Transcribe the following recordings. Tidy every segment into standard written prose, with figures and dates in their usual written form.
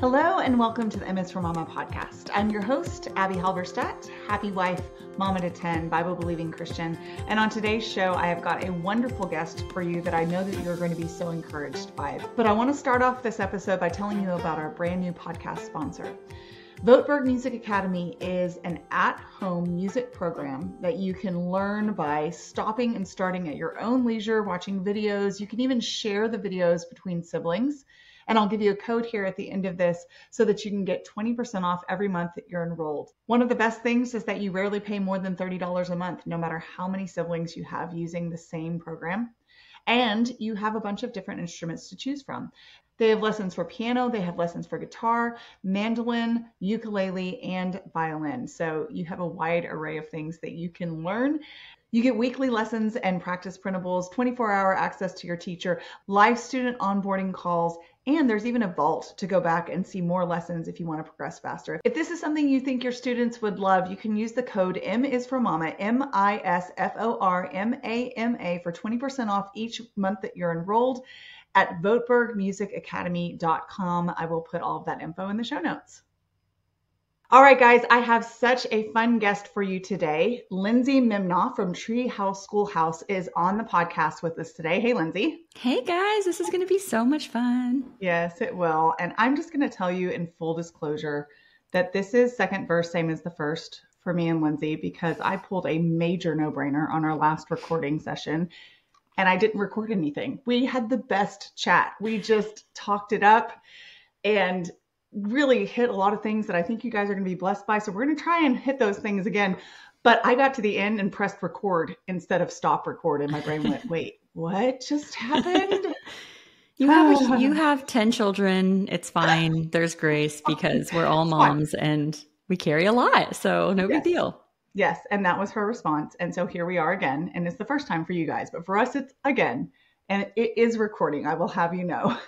Hello and welcome to the Misformama podcast. I'm your host, Abbie Halberstadt, happy wife, mama to 10, Bible-believing Christian. And on today's show, I have got a wonderful guest for you that I know that you're going to be so encouraged by. But I want to start off this episode by telling you about our brand new podcast sponsor. Voteberg Music Academy is an at-home music program that you can learn by stopping and starting at your own leisure, watching videos. You can even share the videos between siblings. And I'll give you a code here at the end of this so that you can get 20% off every month that you're enrolled. One of the best things is that you rarely pay more than $30 a month, no matter how many siblings you have using the same program. And you have a bunch of different instruments to choose from. They have lessons for piano, they have lessons for guitar, mandolin, ukulele, and violin. So you have a wide array of things that you can learn. You get weekly lessons and practice printables, 24-hour access to your teacher, live student onboarding calls, and there's even a vault to go back and see more lessons if you want to progress faster. If this is something you think your students would love, you can use the code MISFORMAMA, MISFORMAMA for 20% off each month that you're enrolled at votebergmusicacademy.com. I will put all of that info in the show notes. All right, guys, I have such a fun guest for you today. Lyndsey Mimnagh from Treehouse Schoolhouse is on the podcast with us today. Hey, Lyndsey. Hey, guys. This is going to be so much fun. Yes, it will. And I'm just going to tell you in full disclosure that this is second verse, same as the first for me and Lyndsey, because I pulled a major no-brainer on our last recording session and I didn't record anything. We had the best chat. We just talked it up and really hit a lot of things that I think you guys are going to be blessed by. So we're going to try and hit those things again. But I got to the end and pressed record instead of stop record. And my brain went, wait, what just happened? You have 10 children. It's fine. There's grace because we're all moms and we carry a lot. So no big deal. Yes. And that was her response. And so here we are again. And it's the first time for you guys, but for us, it's again, and it is recording. I will have you know.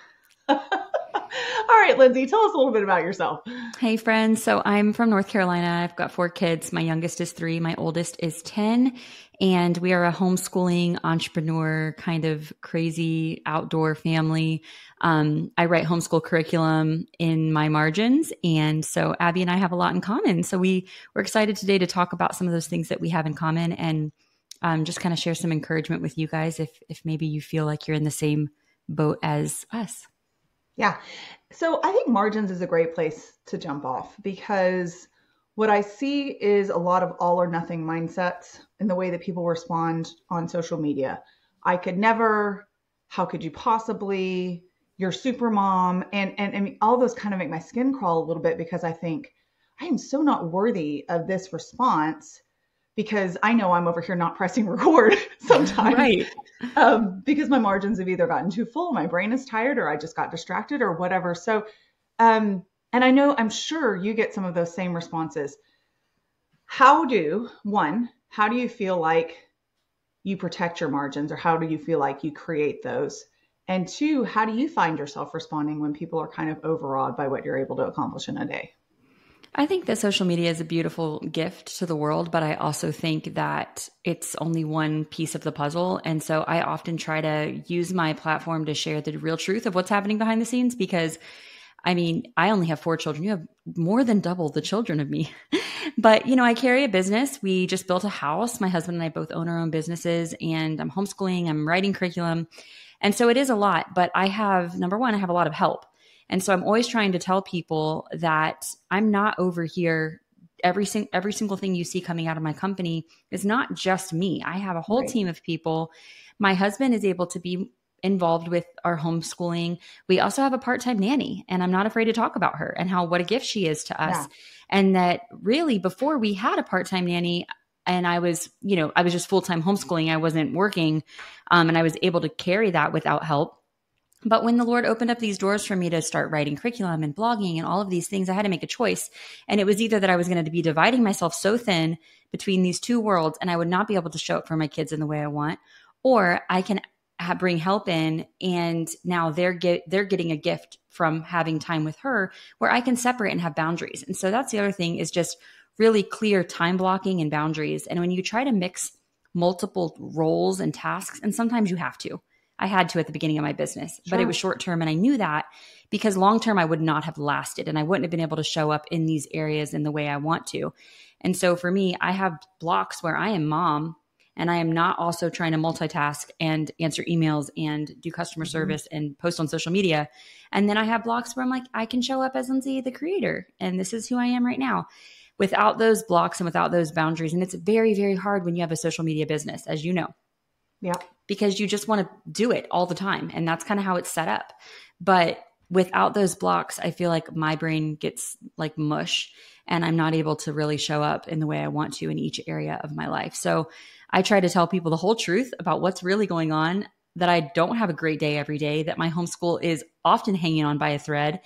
All right, Lyndsey, tell us a little bit about yourself. Hey, friends. So I'm from North Carolina. I've got 4 kids. My youngest is 3. My oldest is 10. And we are a homeschooling entrepreneur, kind of crazy outdoor family. I write homeschool curriculum in my margins. And so Abbie and I have a lot in common. So we're excited today to talk about some of those things that we have in common and just kind of share some encouragement with you guys if maybe you feel like you're in the same boat as us. Yeah. So I think margins is a great place to jump off because what I see is a lot of all or nothing mindsets in the way that people respond on social media. I could never, how could you possibly, you're super mom. And I mean, all those kind of make my skin crawl a little bit because I think I am so not worthy of this response because I know I'm over here not pressing record sometimes. Right. Because my margins have either gotten too full, my brain is tired, or I just got distracted or whatever. So, and I'm sure you get some of those same responses. How do you feel like you protect your margins or how do you feel like you create those? And 2, how do you find yourself responding when people are kind of overawed by what you're able to accomplish in a day? I think that social media is a beautiful gift to the world, but I also think that it's only one piece of the puzzle. And so I often try to use my platform to share the real truth of what's happening behind the scenes because, I mean, I only have 4 children. You have more than double the children of me. But, I carry a business. We just built a house. My husband and I both own our own businesses and I'm homeschooling, I'm writing curriculum. And so it is a lot, but number one, I have a lot of help. And so I'm always trying to tell people that I'm not over here. Every single thing you see coming out of my company is not just me. I have a whole team of people. My husband is able to be involved with our homeschooling. We also have a part-time nanny, and I'm not afraid to talk about her and what a gift she is to us. Yeah. And that really before we had a part-time nanny and I was just full-time homeschooling, I wasn't working, and I was able to carry that without help. But when the Lord opened up these doors for me to start writing curriculum and blogging and all of these things, I had to make a choice. And it was either that I was going to be dividing myself so thin between these two worlds and I would not be able to show up for my kids in the way I want, or I can bring help in and now they're getting a gift from having time with her where I can separate and have boundaries. And so that's the other thing is just really clear time blocking and boundaries. And when you try to mix multiple roles and tasks, and sometimes you have to, I had to at the beginning of my business, Sure. but it was short term. And I knew that because long term I would not have lasted and I wouldn't have been able to show up in these areas in the way I want to. And so for me, I have blocks where I am mom and I am not also trying to multitask and answer emails and do customer service and post on social media. And then I have blocks where I'm like, I can show up as Lyndsey, the creator, and this is who I am right now. Without those blocks and without those boundaries. And it's very, very hard when you have a social media business, as you know. Yeah. Because you just want to do it all the time. And that's kind of how it's set up. But without those blocks, I feel like my brain gets like mush and I'm not able to really show up in the way I want to in each area of my life. So I try to tell people the whole truth about what's really going on, that I don't have a great day every day, that my homeschool is often hanging on by a thread,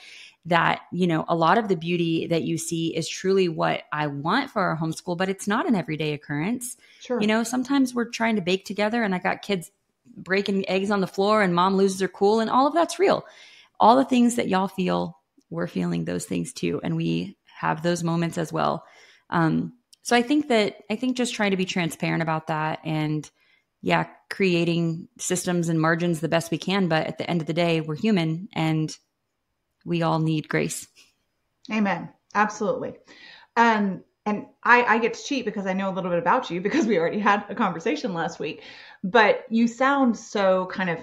that, you know, a lot of the beauty that you see is truly what I want for our homeschool, but it's not an everyday occurrence. Sure. You know, sometimes we're trying to bake together and I got kids breaking eggs on the floor and mom loses her cool and all of that's real. All the things that y'all feel, we're feeling those things too. And we have those moments as well. So I think just trying to be transparent about that and creating systems and margins the best we can. But at the end of the day, we're human and we all need grace. Amen. Absolutely. And I get to cheat because I know a little bit about you because we already had a conversation last week, but you sound so kind of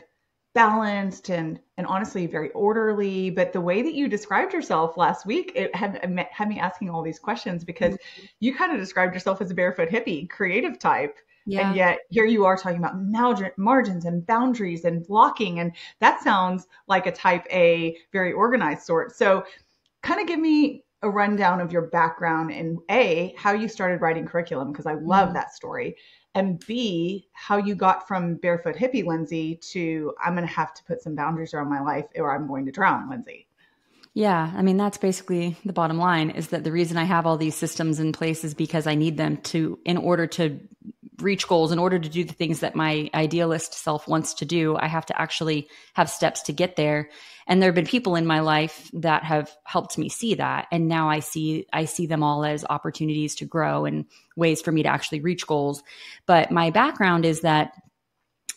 balanced and honestly very orderly. But the way that you described yourself last week, it had me asking all these questions because you kind of described yourself as a barefoot hippie, creative type. Yeah. And yet here you are talking about margins and boundaries and blocking. And that sounds like a type A, very organized sort. So kind of give me a rundown of your background and A, how you started writing curriculum, because I love that story. And B, how you got from barefoot hippie Lyndsey to I'm going to have to put some boundaries around my life or I'm going to drown Lyndsey. Yeah. I mean, that's basically the bottom line, is that the reason I have all these systems in place is because I need them in order to reach goals, in order to do the things that my idealist self wants to do. I have to actually have steps to get there. And there have been people in my life that have helped me see that. And now I see them all as opportunities to grow and ways for me to actually reach goals. But my background is that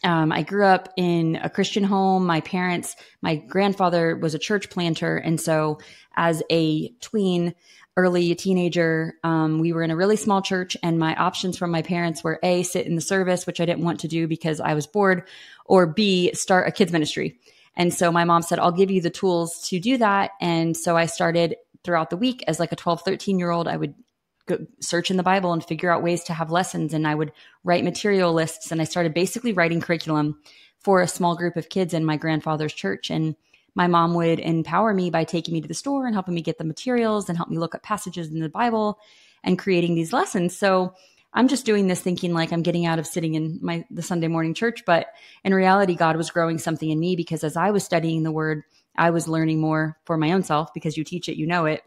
I grew up in a Christian home. My grandfather was a church planter. And so as a tween, early teenager, we were in a really small church and my options from my parents were A, sit in the service, which I didn't want to do because I was bored, or B, start a kids ministry. And so my mom said, I'll give you the tools to do that. And so I started throughout the week as like a 12, 13-year-old, I would go search in the Bible and figure out ways to have lessons. And I would write material lists. And I started basically writing curriculum for a small group of kids in my grandfather's church. And my mom would empower me by taking me to the store and helping me get the materials and help me look up passages in the Bible and creating these lessons. So I'm just doing this thinking like I'm getting out of sitting in the Sunday morning church. But in reality, God was growing something in me because as I was studying the word, I was learning more for my own self because you teach it, you know it.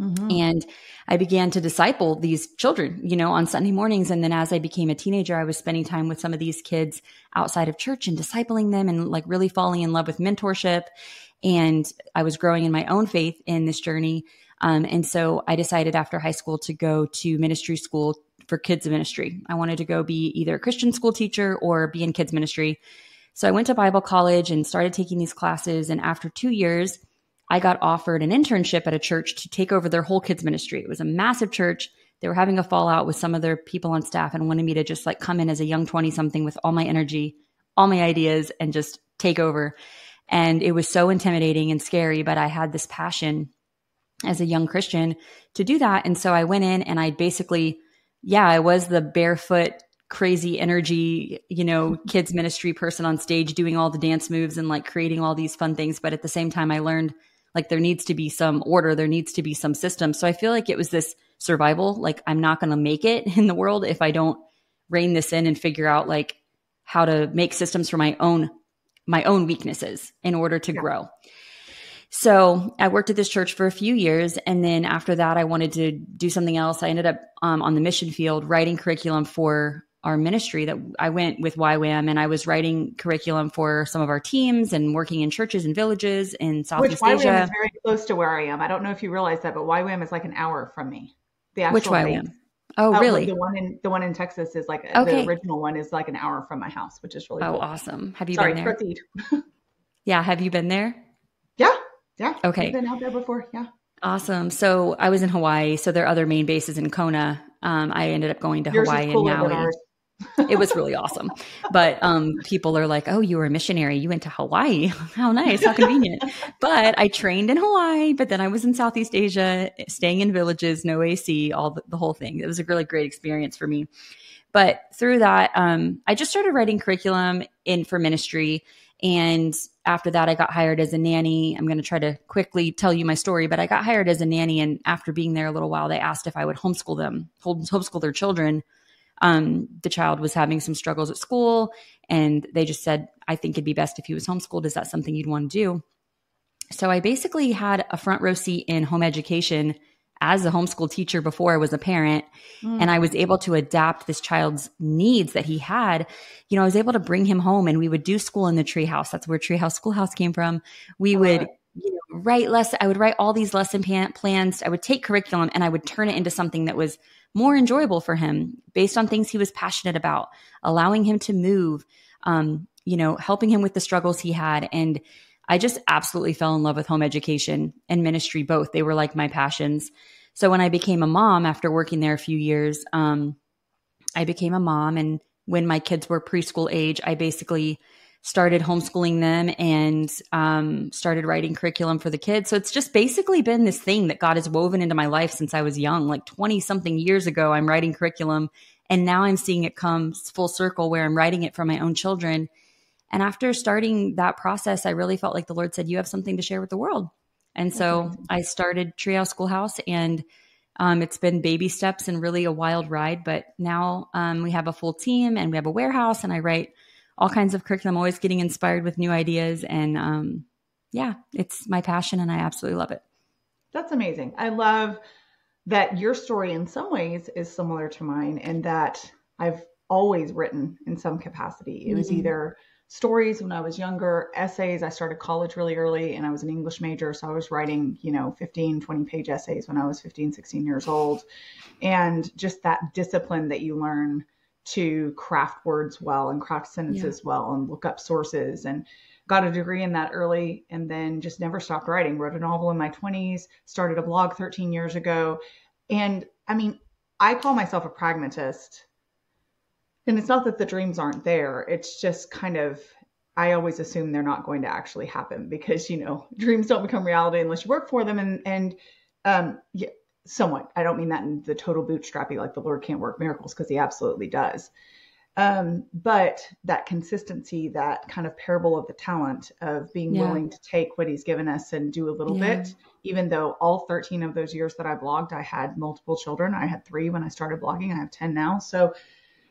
Mm-hmm. And I began to disciple these children, on Sunday mornings. And then as I became a teenager, I was spending time with some of these kids outside of church and discipling them and like really falling in love with mentorship. And I was growing in my own faith in this journey. And so I decided after high school to go to ministry school for kids ministry. I wanted to go be either a Christian school teacher or be in kids ministry. So I went to Bible college and started taking these classes. And after 2 years, I got offered an internship at a church to take over their whole kids ministry. It was a massive church. They were having a fallout with some of their people on staff and wanted me to just like come in as a young 20-something with all my energy, all my ideas, and just take over. And it was so intimidating and scary, but I had this passion as a young Christian to do that. And so I went in and I basically, I was the barefoot, crazy energy, kids ministry person on stage doing all the dance moves and like creating all these fun things. But at the same time, I learned like there needs to be some order. There needs to be some system. So I feel like it was this survival, like I'm not going to make it in the world if I don't rein this in and figure out like how to make systems for my own weaknesses in order to grow. So I worked at this church for a few years. And then after that, I wanted to do something else. I ended up on the mission field writing curriculum for our ministry. That I went with YWAM and I was writing curriculum for some of our teams and working in churches and villages in Southeast Asia. Which YWAM is very close to where I am. I don't know if you realize that, but YWAM is like an hour from me. The actual Which YWAM? Oh, But really? the one in Texas is like the Okay. original one is like an hour from my house, which is really Oh, cool. awesome. Have you been Sorry, there? proceed. Yeah. Have you been there? Yeah, yeah, we've Okay. been out there before. Yeah. Awesome. So I was in Hawaii. So their other main base is in Kona. I ended up going to Yours is Hawaii and cooler than Maui. ours. It was really awesome. But people are like, oh, you were a missionary. You went to Hawaii. How nice. How convenient. But I trained in Hawaii, but then I was in Southeast Asia, staying in villages, no AC, all the whole thing. It was a really great experience for me. But through that, I just started writing curriculum in for ministry. And after that, I got hired as a nanny. I'm going to try to quickly tell you my story, but I got hired as a nanny. And after being there a little while, they asked if I would homeschool them, homeschool their children. The child was having some struggles at school, and they just said, I think it'd be best if he was homeschooled. Is that something you'd want to do? So I basically had a front row seat in home education as a homeschool teacher before I was a parent. And I was able to adapt this child's needs that he had. You know, I was able to bring him home and we would do school in the Treehouse. That's where Treehouse Schoolhouse came from. We would, I would write all these lesson plans. I would take curriculum and I would turn it into something that was more enjoyable for him based on things he was passionate about, allowing him to move, helping him with the struggles he had. And I just absolutely fell in love with home education and ministry, both. They were like my passions. So when I became a mom after working there a few years, I became a mom. And when my kids were preschool age, I basically started homeschooling them and started writing curriculum for the kids. So it's just basically been this thing that God has woven into my life since I was young, like 20 something years ago, I'm writing curriculum. And now I'm seeing it come full circle where I'm writing it for my own children. And after starting that process, I really felt like the Lord said, you have something to share with the world. And so I started Treehouse Schoolhouse, and it's been baby steps and really a wild ride. But now we have a full team and we have a warehouse, and I write all kinds of curriculum, always getting inspired with new ideas. And it's my passion and I absolutely love it. That's amazing. I love that your story in some ways is similar to mine, and that I've always written in some capacity. It was either stories when I was younger, essays. I started college really early and I was an English major. So I was writing, 15, 20 page essays when I was 15, 16 years old. And just that discipline that you learn to craft words well and craft sentences well and look up sources, and got a degree in that early, and then just never stopped writing. Wrote a novel in my 20s, started a blog 13 years ago. And I mean, I call myself a pragmatist. And it's not that the dreams aren't there. It's just kind of, I always assume they're not going to actually happen because, dreams don't become reality unless you work for them. And somewhat, I don't mean that in the total bootstrappy, like the Lord can't work miracles, because he absolutely does. But that consistency, that kind of parable of the talent of being willing to take what he's given us and do a little bit, even though all 13 of those years that I blogged, I had multiple children. I had 3 when I started blogging. I have 10 now. So,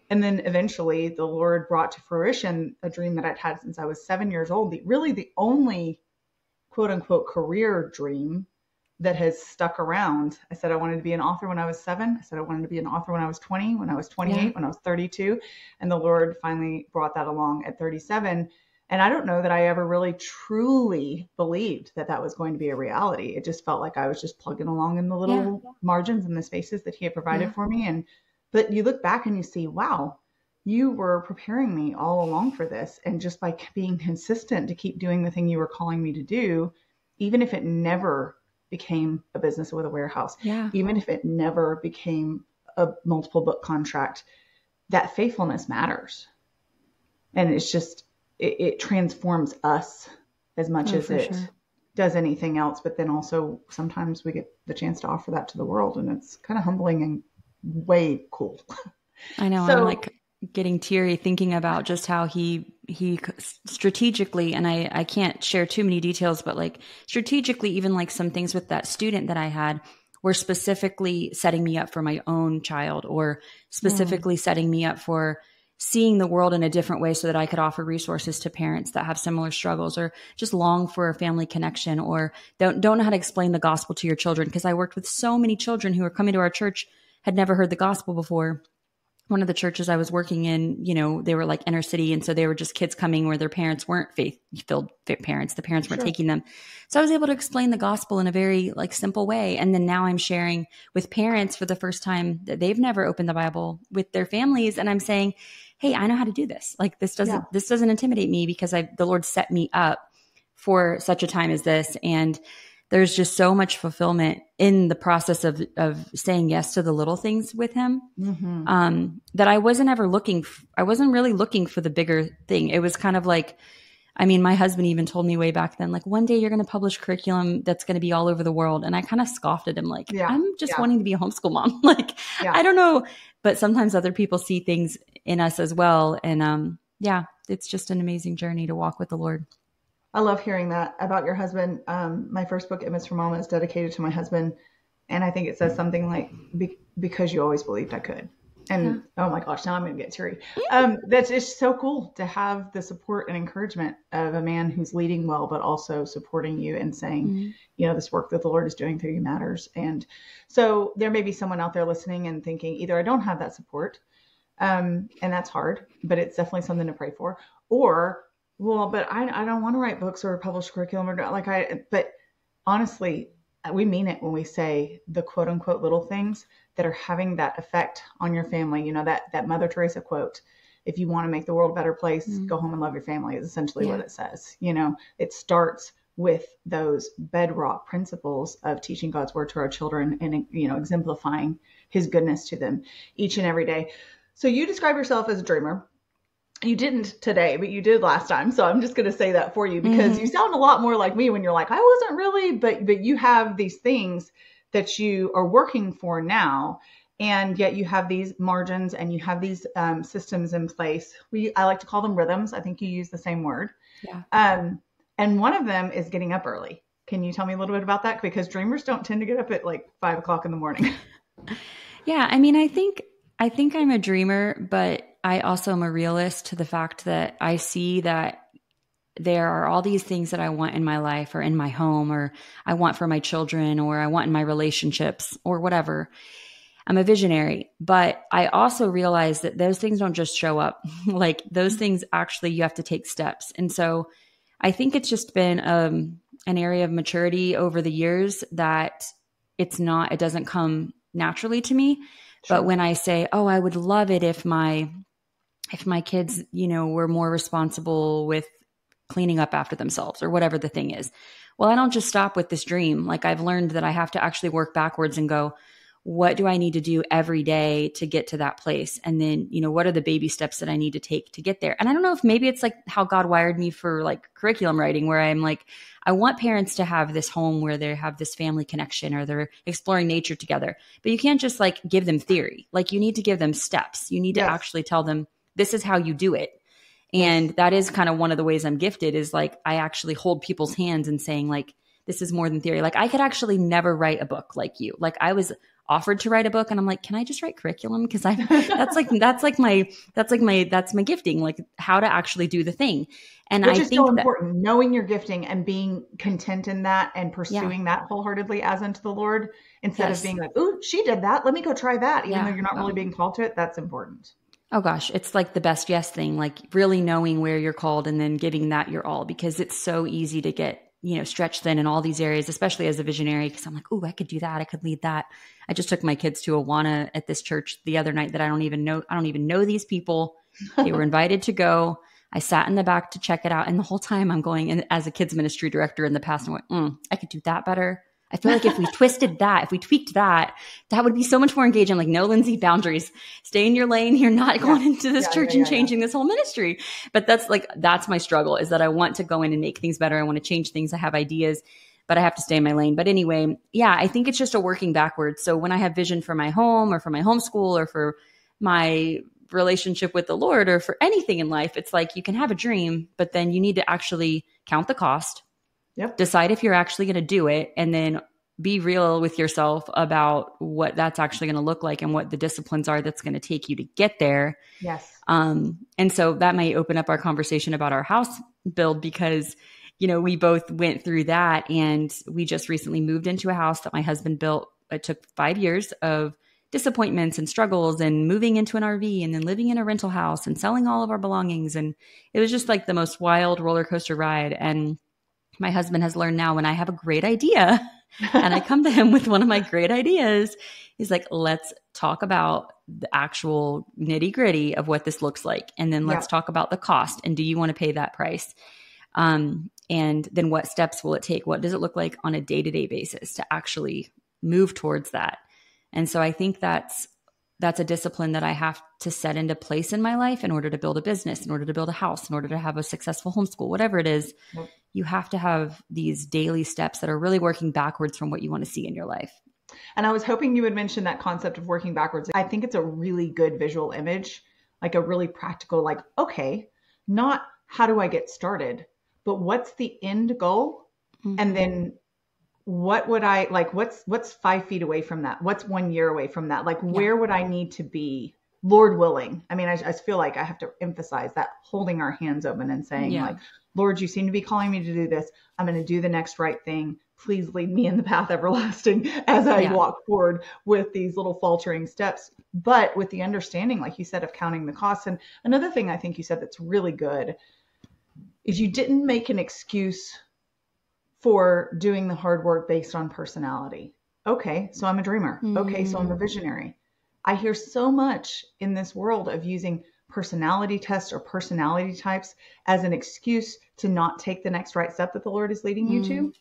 and then eventually the Lord brought to fruition a dream that I'd had since I was 7 years old. The only quote unquote career dream that has stuck around. I said I wanted to be an author when I was 7. I said I wanted to be an author when I was 20, when I was 28, when I was 32. And the Lord finally brought that along at 37. And I don't know that I ever really truly believed that that was going to be a reality. It just felt like I was just plugging along in the little margins and the spaces that he had provided for me. But you look back and you see, wow, you were preparing me all along for this. And just by being consistent to keep doing the thing you were calling me to do, even if it never became a business with a warehouse, even if it never became a multiple book contract, that faithfulness matters. And it's just, it transforms us as much as it does anything else. But then also sometimes we get the chance to offer that to the world, and it's kind of humbling and way cool. I know. I'm like getting teary thinking about just how he strategically, and I can't share too many details, but like strategically, even like some things with that student that I had were specifically setting me up for my own child, or specifically setting me up for seeing the world in a different way so that I could offer resources to parents that have similar struggles, or just long for a family connection, or don't know how to explain the gospel to your children. Because I worked with so many children who were coming to our church, had never heard the gospel before. one of the churches I was working in, they were like inner city. And so they were just kids coming where their parents weren't faith-filled parents. The parents weren't taking them. So I was able to explain the gospel in a very like simple way. And then now I'm sharing with parents for the first time that they've never opened the Bible with their families. And I'm saying, hey, I know how to do this. Like this doesn't intimidate me because the Lord set me up for such a time as this. And there's just so much fulfillment in the process of saying yes to the little things with him, that I wasn't really looking for the bigger thing. It was kind of like, I mean, my husband even told me way back then, like, one day you're going to publish curriculum that's going to be all over the world. And I kind of scoffed at him, like, I'm just wanting to be a homeschool mom. Like, I don't know. But sometimes other people see things in us as well. And it's just an amazing journey to walk with the Lord. I love hearing that about your husband. My first book, Misformama, is dedicated to my husband. And I think it says something like, because you always believed I could. And oh my gosh, now I'm going to get teary. That's just so cool to have the support and encouragement of a man who's leading well, but also supporting you and saying, this work that the Lord is doing through you matters. And so there may be someone out there listening and thinking, either I don't have that support, and that's hard, but it's definitely something to pray for, or well, but I don't want to write books or publish curriculum but honestly, we mean it when we say the quote unquote little things that are having that effect on your family. That Mother Teresa quote, if you want to make the world a better place, go home and love your family, is essentially what it says. It starts with those bedrock principles of teaching God's word to our children and, exemplifying his goodness to them each and every day. So you describe yourself as a dreamer. You didn't today, but you did last time. So I'm just going to say that for you because you sound a lot more like me when you're like, I wasn't really, but you have these things that you are working for now. And yet you have these margins and you have these systems in place. I like to call them rhythms. I think you use the same word. Yeah. And one of them is getting up early. Can you tell me a little bit about that? Because dreamers don't tend to get up at like 5 o'clock in the morning. Yeah. I mean, I think I'm a dreamer, but I also am a realist to the fact that I see that there are all these things that I want in my life or in my home, or I want for my children, or I want in my relationships or whatever. I'm a visionary, but I also realize that those things don't just show up. Like those things, actually, you have to take steps. And so I think it's just been an area of maturity over the years that it doesn't come naturally to me. Sure. But when I say, oh, I would love it if my kids, were more responsible with cleaning up after themselves or whatever the thing is. Well, I don't just stop with this dream. Like I've learned that I have to actually work backwards and go, what do I need to do every day to get to that place? And then, what are the baby steps that I need to take to get there? And I don't know if maybe it's like how God wired me for like curriculum writing, where I'm like, I want parents to have this home where they have this family connection or they're exploring nature together, but you can't just like give them theory. Like you need to give them steps. You need to actually tell them, this is how you do it. And that is kind of one of the ways I'm gifted is like, I actually hold people's hands and saying like, this is more than theory. Like I could actually never write a book like you. Like I was offered to write a book and I'm like, can I just write curriculum? Cause that's my gifting, like how to actually do the thing. And which is so important, knowing your gifting and being content in that and pursuing that wholeheartedly as unto the Lord, instead of being like, ooh, she did that, let me go try that. Even though you're not really being called to it. That's important. Oh gosh, it's like the best yes thing, like really knowing where you're called and then giving that your all, because it's so easy to get, stretched thin in all these areas, especially as a visionary, because I'm like, oh, I could do that. I could lead that. I just took my kids to Awana at this church the other night that I don't even know these people. They were invited to go. I sat in the back to check it out. And the whole time I'm going, and as a kids ministry director in the past, I went, I could do that better. I feel like if we tweaked that would be so much more engaging. I'm like, no, Lyndsey, boundaries, stay in your lane. You're not going into this church and changing this whole ministry. But that's my struggle, is that I want to go in and make things better. I want to change things. I have ideas, but I have to stay in my lane. But anyway, I think it's just a working backwards. So when I have vision for my home or for my homeschool or for my relationship with the Lord or for anything in life, it's like you can have a dream, but then you need to actually count the cost. Yep. Decide if you're actually going to do it, and then be real with yourself about what that's actually going to look like and what the disciplines are that's going to take you to get there. Yes. And so that may open up our conversation about our house build, because, we both went through that, and we just recently moved into a house that my husband built. It took 5 years of disappointments and struggles and moving into an RV and then living in a rental house and selling all of our belongings. And it was just like the most wild roller coaster ride. And my husband has learned now when I have a great idea and I come to him with one of my great ideas, he's like, let's talk about the actual nitty gritty of what this looks like. And then let's talk about the cost. And do you want to pay that price? And then what steps will it take? What does it look like on a day-to-day basis to actually move towards that? And so I think that's a discipline that I have to set into place in my life in order to build a business, in order to build a house, in order to have a successful homeschool, whatever it is. You have to have these daily steps that are really working backwards from what you want to see in your life. And I was hoping you would mention that concept of working backwards. I think it's a really good visual image, like a really practical, like, okay, not how do I get started, but what's the end goal? Mm-hmm. And then what would I like, what's 5 feet away from that? What's 1 year away from that? Like, where would I need to be, Lord willing? I mean, I feel like I have to emphasize that, holding our hands open and saying like, Lord, you seem to be calling me to do this. I'm going to do the next right thing. Please lead me in the path everlasting as I walk forward with these little faltering steps, but with the understanding, like you said, of counting the costs. And another thing I think you said that's really good is you didn't make an excuse for doing the hard work based on personality. Okay, so I'm a dreamer. Okay, so I'm a visionary. I hear so much in this world of using personality tests or personality types as an excuse to not take the next right step that the Lord is leading you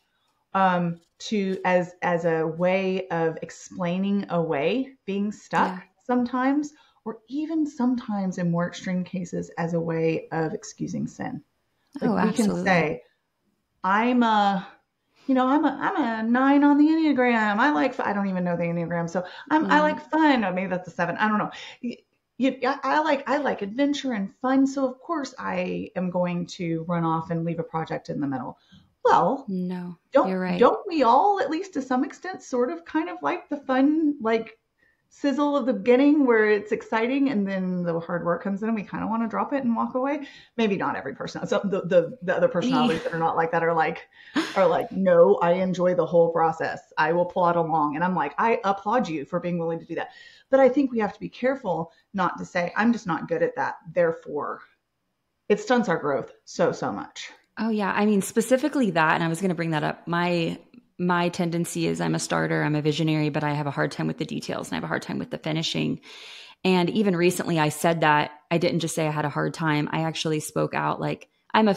to as a way of explaining away being stuck sometimes, or even sometimes in more extreme cases as a way of excusing sin. Like we can say, I'm a 9 on the Enneagram. I don't even know the Enneagram. So I like fun. Or maybe that's a 7. I don't know. I like adventure and fun. So of course I am going to run off and leave a project in the middle. Well, no, you're right. Don't we all, at least to some extent, sort of kind of like the fun, like sizzle of the beginning where it's exciting and then the hard work comes in and we kind of want to drop it and walk away? Maybe not every person. So the other personalities that are not like that are like, no, I enjoy the whole process. I will plod along. And I'm like, I applaud you for being willing to do that. But I think we have to be careful not to say, I'm just not good at that. Therefore, it stunts our growth so much. Oh yeah. I mean, specifically that, and I was going to bring that up. My tendency is I'm a starter, I'm a visionary, but I have a hard time with the details and I have a hard time with the finishing. And even recently I said that. I didn't just say I had a hard time. I actually spoke out like, I'm a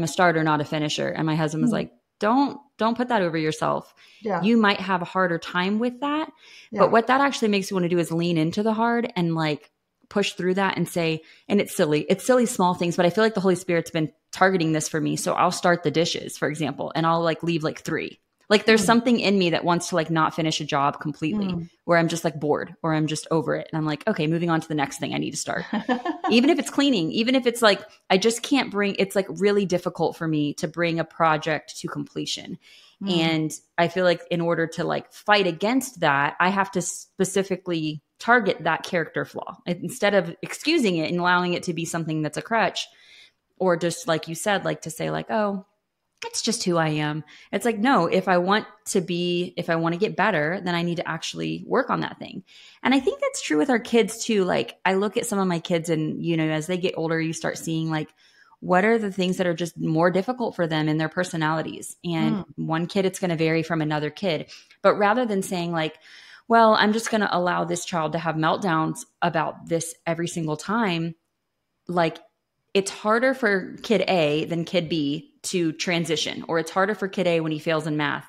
starter, not a finisher. And my husband was like, don't put that over yourself. Yeah. You might have a harder time with that. Yeah. But what that actually makes you want to do is lean into the hard and like push through that and say, and it's silly small things, but I feel like the Holy Spirit's been targeting this for me. So I'll start the dishes, for example, and I'll like leave like 3. Like there's something in me that wants to like not finish a job completely where I'm just like bored or I'm just over it. And I'm like, okay, moving on to the next thing I need to start. Even if it's cleaning, even if it's like, I just can't it's like really difficult for me to bring a project to completion. And I feel like in order to like fight against that, I have to specifically target that character flaw instead of excusing it and allowing it to be something that's a crutch, or just like you said, like to say like, oh, it's just who I am. It's like, no, if I want to get better, then I need to actually work on that thing. And I think that's true with our kids too. Like I look at some of my kids and, as they get older, you start seeing like, what are the things that are just more difficult for them in their personalities? And one kid, it's going to vary from another kid. But rather than saying like, well, I'm just going to allow this child to have meltdowns about this every single time, like it's harder for kid A than kid B to transition, or it's harder for kid A when he fails in math,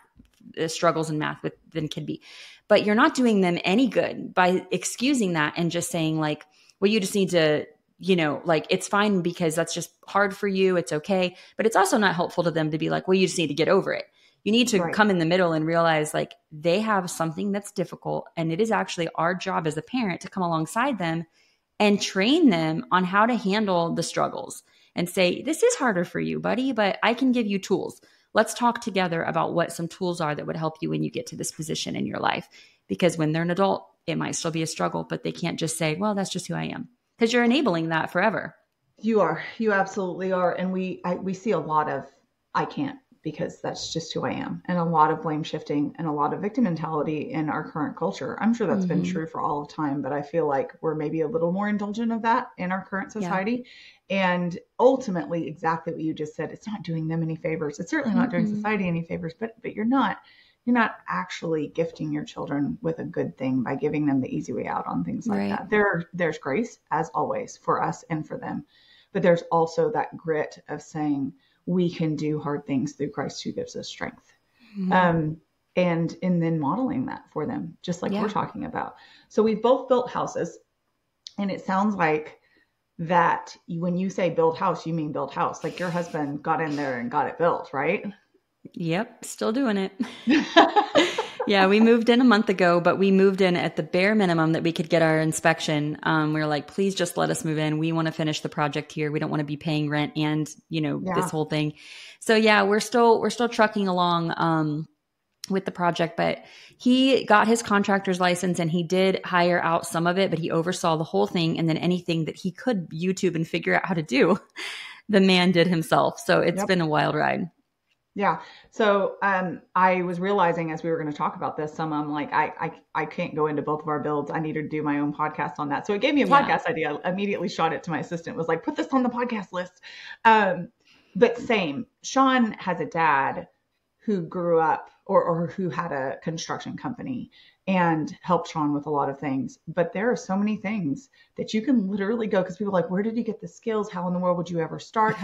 struggles in math than kid B. But you're not doing them any good by excusing that and just saying like, well, you just need to, like it's fine because that's just hard for you. It's okay. But it's also not helpful to them to be like, well, you just need to get over it. You need to come in the middle and realize like they have something that's difficult. And it is actually our job as a parent to come alongside them and train them on how to handle the struggles and say, this is harder for you, buddy, but I can give you tools. Let's talk together about what some tools are that would help you when you get to this position in your life. Because when they're an adult, it might still be a struggle, but they can't just say, well, that's just who I am. Because you're enabling that forever. You are. You absolutely are. And we see a lot of, I can't because that's just who I am. And a lot of blame shifting and a lot of victim mentality in our current culture. I'm sure that's been true for all of time, but I feel like we're maybe a little more indulgent of that in our current society. Yeah. And ultimately, exactly what you just said, it's not doing them any favors. It's certainly not doing society any favors, but you're not actually gifting your children with a good thing by giving them the easy way out on things like that. There's grace, as always, for us and for them. But there's also that grit of saying, we can do hard things through Christ who gives us strength. And then modeling that for them, just like we're talking about. So we've both built houses, and it sounds like that when you say build house, you mean build house. Like your husband got in there and got it built, right? Yep. Still doing it. Yeah. We moved in a month ago, but we moved in at the bare minimum that we could get our inspection. We were like, please just let us move in. We want to finish the project here. We don't want to be paying rent and, this whole thing. So yeah, we're still trucking along, with the project, but he got his contractor's license and he did hire out some of it, but he oversaw the whole thing. And then anything that he could YouTube and figure out how to do, the man did himself. So it's been a wild ride. Yeah. So I was realizing as we were going to talk about this, I'm like, I can't go into both of our builds. I need to do my own podcast on that. So it gave me a podcast idea. I immediately shot it to my assistant, was like, put this on the podcast list. But same, Sean has a dad who grew up or who had a construction company and helped Sean with a lot of things. But there are so many things that you can literally go, because people are like, where did you get the skills? How in the world would you ever start?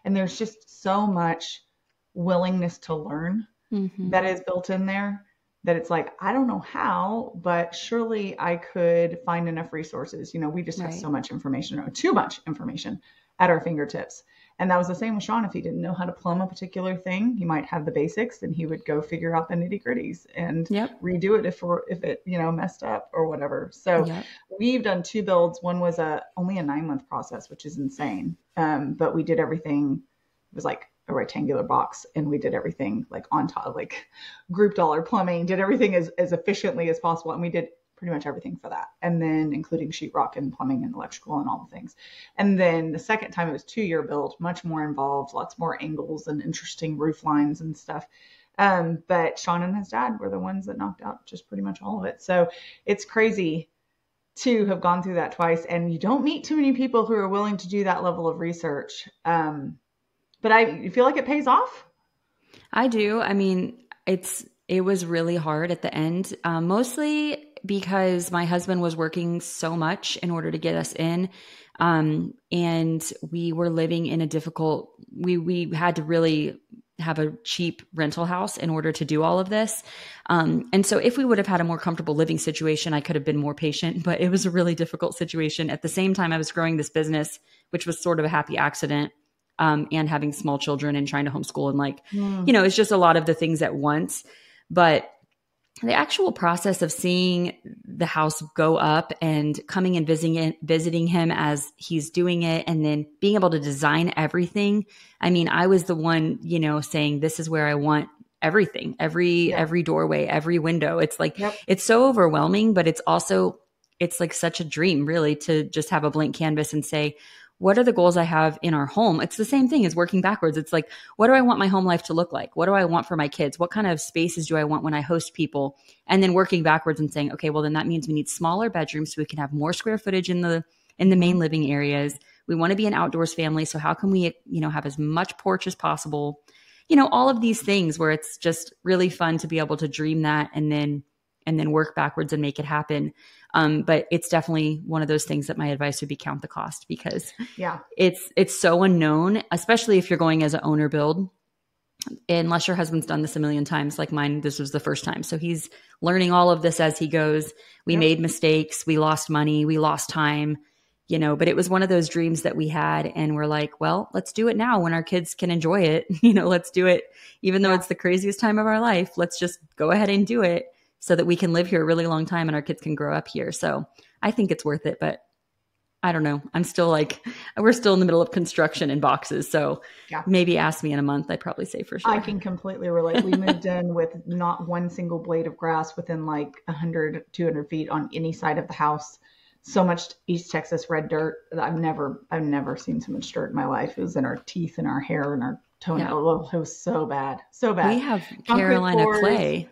And there's just so much willingness to learn that is built in there that it's like, I don't know how, but surely I could find enough resources. We just have so much information, or too much information at our fingertips. And that was the same with Sean. If he didn't know how to plumb a particular thing, he might have the basics and he would go figure out the nitty gritties and redo it if it, messed up or whatever. So we've done 2 builds. One was only a 9-month process, which is insane. But we did everything. It was like a rectangular box, and we did everything like on top, like grouped all our plumbing, did everything as efficiently as possible. And we did pretty much everything for that. And then including sheetrock and plumbing and electrical and all the things. And then the second time, it was 2-year build, much more involved, lots more angles and interesting roof lines and stuff. But Sean and his dad were the ones that knocked out just pretty much all of it. So it's crazy to have gone through that twice. And you don't meet too many people who are willing to do that level of research. But I feel like it pays off. I do. I mean, it was really hard at the end, mostly because my husband was working so much in order to get us in. And we were living in a difficult, we had to really have a cheap rental house in order to do all of this. And so if we would have had a more comfortable living situation, I could have been more patient, but it was a really difficult situation. At the same time, I was growing this business, which was sort of a happy accident. And having small children and trying to homeschool and it's just a lot of the things at once. But the actual process of seeing the house go up and coming and visiting him as he's doing it, and then being able to design everything. I mean, I was the one, saying, this is where I want everything, every doorway, every window. It's like, it's so overwhelming, but it's like such a dream really to just have a blank canvas and say, what are the goals I have in our home? It's the same thing as working backwards. It's like, what do I want my home life to look like? What do I want for my kids? What kind of spaces do I want when I host people? And then working backwards and saying, okay, well then that means we need smaller bedrooms so we can have more square footage in the main living areas. We want to be an outdoors family. So how can we, have as much porch as possible? All of these things where it's just really fun to be able to dream that and then work backwards and make it happen. But it's definitely one of those things that my advice would be count the cost, because it's so unknown, especially if you're going as an owner build, unless your husband's done this a million times like mine. This was the first time. So he's learning all of this as he goes. We made mistakes. We lost money. We lost time, but it was one of those dreams that we had. And we're like, well, let's do it now when our kids can enjoy it. Let's do it. Even though it's the craziest time of our life, let's just go ahead and do it, so that we can live here a really long time and our kids can grow up here. So I think it's worth it, but I don't know. I'm still we're still in the middle of construction and boxes. So maybe ask me in a month, I'd probably say for sure. I can completely relate. We moved in with not one single blade of grass within like 100, 200 feet on any side of the house. So much East Texas red dirt. I've never seen so much dirt in my life. It was in our teeth and our hair and our toenail. It was so bad. So bad. We have Concrete Carolina floors. clay.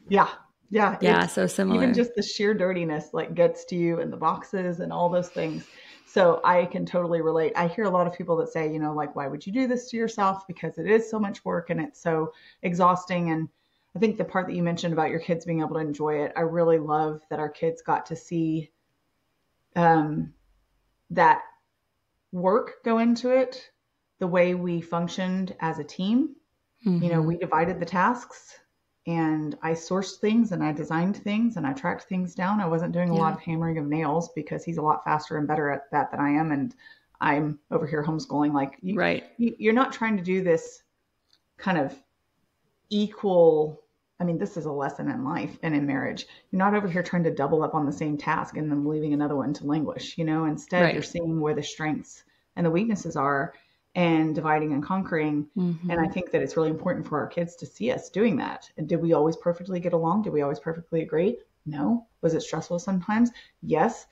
Yeah. Yeah. Yeah. So similar. Even just the sheer dirtiness like gets to you, and the boxes and all those things. So I can totally relate. I hear a lot of people that say, like, why would you do this to yourself? Because it is so much work and it's so exhausting. And I think the part that you mentioned about your kids being able to enjoy it, I really love that our kids got to see that work go into it, the way we functioned as a team. Mm-hmm. We divided the tasks, and I sourced things and I designed things and I tracked things down. I wasn't doing a lot of hammering of nails because he's a lot faster and better at that than I am. And I'm over here homeschooling. Like, you're not trying to do this kind of equal. I mean, this is a lesson in life and in marriage. You're not over here trying to double up on the same task and then leaving another one to languish, instead you're seeing where the strengths and the weaknesses are and dividing and conquering. Mm-hmm. And I think that it's really important for our kids to see us doing that. And did we always perfectly get along? Did we always perfectly agree? No. Was it stressful sometimes? Yes.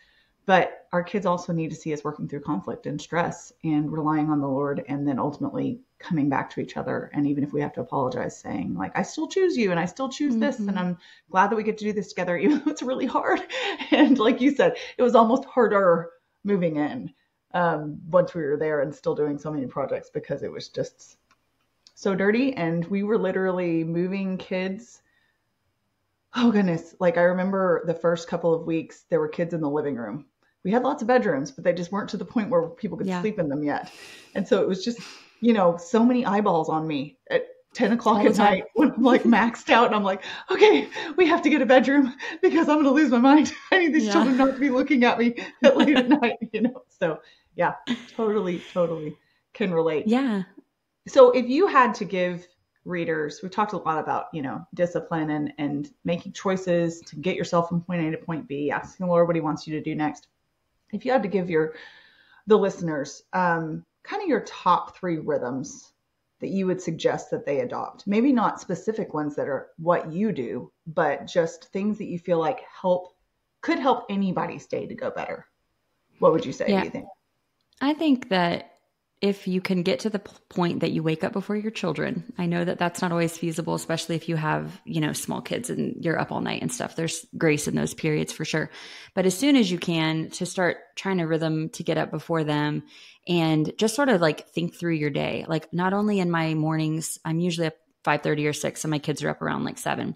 But our kids also need to see us working through conflict and stress and relying on the Lord, and then ultimately coming back to each other. And even if we have to apologize, saying like, I still choose you and I still choose this. And I'm glad that we get to do this together, even though it's really hard. And like you said, it was almost harder moving in once we were there and still doing so many projects because it was just so dirty. And we were literally moving kids. Oh goodness. Like I remember the first couple of weeks, there were kids in the living room. We had lots of bedrooms, but they just weren't to the point where people could sleep in them yet. And so it was just, so many eyeballs on me at 10 o'clock at night when I'm like maxed out. And I'm like, okay, we have to get a bedroom because I'm going to lose my mind. I need these children not to be looking at me at late at night, So yeah, totally can relate. Yeah. So if you had to give readers, we talked a lot about, discipline and making choices to get yourself from point A to point B, asking the Lord what he wants you to do next. If you had to give the listeners kind of your top 3 rhythms that you would suggest that they adopt, maybe not specific ones that are what you do, but just things that you feel like could help anybody stay to go better. What would you say? Do you think? I think that if you can get to the point that you wake up before your children, I know that that's not always feasible, especially if you have, small kids and you're up all night and stuff. There's grace in those periods for sure. But as soon as you can, to start trying to rhythm to get up before them and just sort of like think through your day. Like not only in my mornings, I'm usually up 5:30 or 6 and my kids are up around like 7.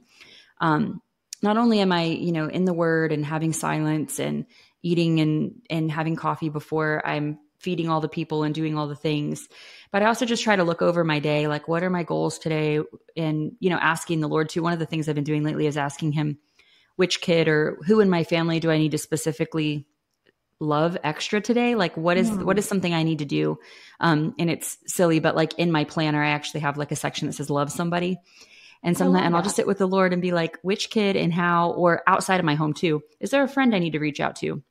Not only am I, in the word and having silence and eating and having coffee before I'm feeding all the people and doing all the things, but I also just try to look over my day. Like, what are my goals today? And, asking the Lord too. One of the things I've been doing lately is asking him which kid or who in my family do I need to specifically love extra today? Like what is something I need to do? And it's silly, but like in my planner, I actually have like a section that says love somebody. And I'll just sit with the Lord and be like, which kid and how, or outside of my home too. Is there a friend I need to reach out to?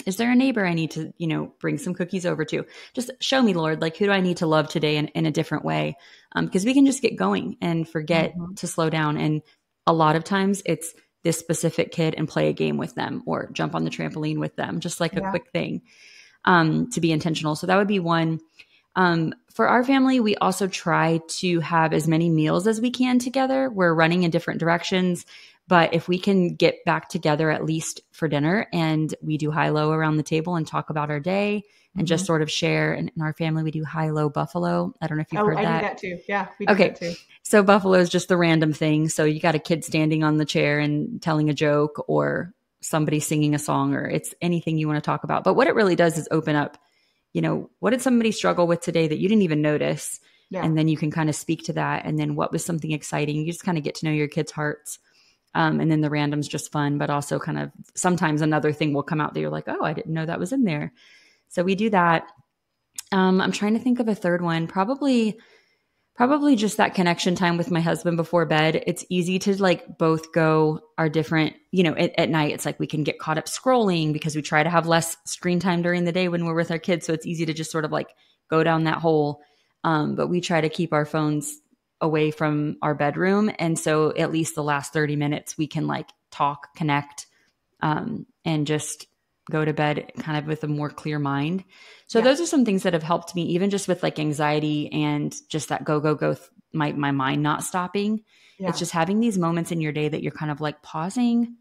Is there a neighbor I need to, bring some cookies over to? Just show me, Lord, like who do I need to love today in a different way? Because we can just get going and forget to slow down. And a lot of times it's this specific kid and play a game with them or jump on the trampoline with them, just like a quick thing to be intentional. So that would be one. For our family, we also try to have as many meals as we can together. We're running in different directions. But if we can get back together at least for dinner and we do high-low around the table and talk about our day and just sort of share. And in our family, we do high-low buffalo. I don't know if you've heard that. I do that too. Yeah, we do that too. So buffalo is just the random thing. So you got a kid standing on the chair and telling a joke or somebody singing a song or it's anything you want to talk about. But what it really does is open up, what did somebody struggle with today that you didn't even notice? Yeah. And then you can kind of speak to that. And then what was something exciting? You just kind of get to know your kids' hearts. And then the random's just fun, but also kind of sometimes another thing will come out that you're like, oh, I didn't know that was in there. So we do that. I'm trying to think of a third one, probably just that connection time with my husband before bed. It's easy to like both go our different, at night, it's like we can get caught up scrolling because we try to have less screen time during the day when we're with our kids. So it's easy to just sort of like go down that hole. But we try to keep our phones away from our bedroom. And so at least the last 30 minutes we can like talk, connect, and just go to bed kind of with a more clear mind. So those are some things that have helped me, even just with like anxiety and just that go, my mind not stopping. Yeah. It's just having these moments in your day that you're kind of like pausing,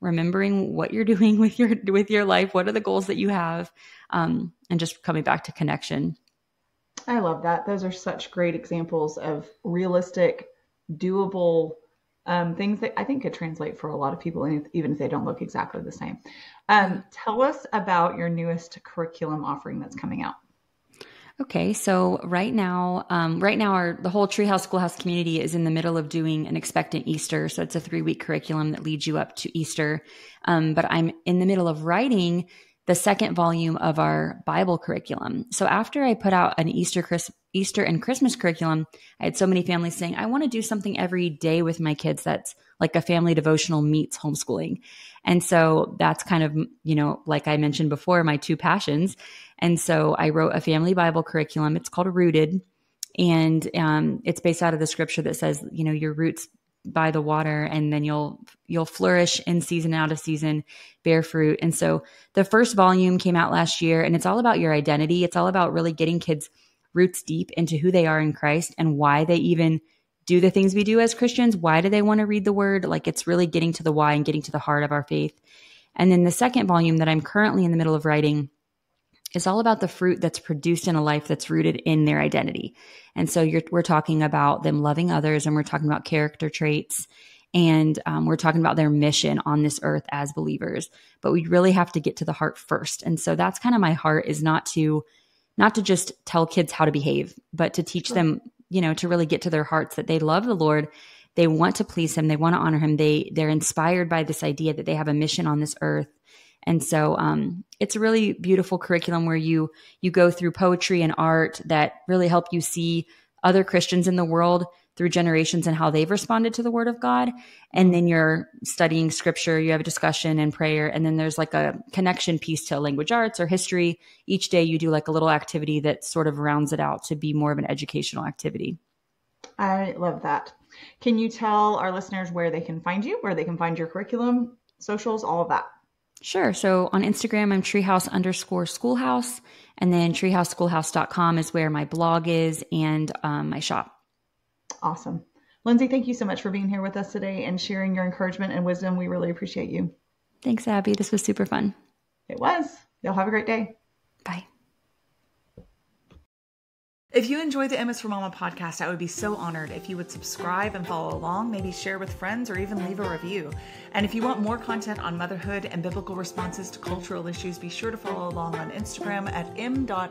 remembering what you're doing with your life. What are the goals that you have? And just coming back to connection. I love that. Those are such great examples of realistic, doable things that I think could translate for a lot of people, even if they don't look exactly the same. Tell us about your newest curriculum offering that's coming out. Okay, so right now the whole Treehouse Schoolhouse community is in the middle of doing an Expectant Easter. So it's a 3-week curriculum that leads you up to Easter. But I'm in the middle of writing the second volume of our Bible curriculum. So after I put out an Easter and Christmas curriculum, I had so many families saying, I want to do something every day with my kids that's like a family devotional meets homeschooling. And so that's kind of, like I mentioned before, my two passions. And so I wrote a family Bible curriculum. It's called Rooted. And it's based out of the scripture that says, your roots by the water, and then you'll flourish in season, out of season, bear fruit. And so the first volume came out last year, and it's all about your identity. It's all about really getting kids roots deep into who they are in Christ and why they even do the things we do as Christians. Why do they want to read the word? Like, it's really getting to the why and getting to the heart of our faith. And then the second volume that I'm currently in the middle of writing is all about the fruit that's produced in a life that's rooted in their identity. And so we're talking about them loving others, and we're talking about character traits, and we're talking about their mission on this earth as believers. But we really have to get to the heart first. And so that's kind of my heart, is not to just tell kids how to behave, but to teach them, to really get to their hearts, that they love the Lord. They want to please him. They want to honor him. They're inspired by this idea that they have a mission on this earth. And so it's a really beautiful curriculum where you go through poetry and art that really help you see other Christians in the world through generations and how they've responded to the word of God. And then you're studying scripture, you have a discussion and prayer, and then there's like a connection piece to language arts or history. Each day you do like a little activity that sort of rounds it out to be more of an educational activity. I love that. Can you tell our listeners where they can find you, where they can find your curriculum, socials, all of that? Sure. So on Instagram, I'm treehouse_schoolhouse. And then treehouseschoolhouse.com is where my blog is, and my shop. Awesome. Lyndsey, thank you so much for being here with us today and sharing your encouragement and wisdom. We really appreciate you. Thanks, Abbie. This was super fun. It was. Y'all have a great day. Bye. If you enjoyed the MS for Mama podcast, I would be so honored if you would subscribe and follow along, maybe share with friends, or even leave a review. And if you want more content on motherhood and biblical responses to cultural issues, be sure to follow along on Instagram at m.is.for.mama.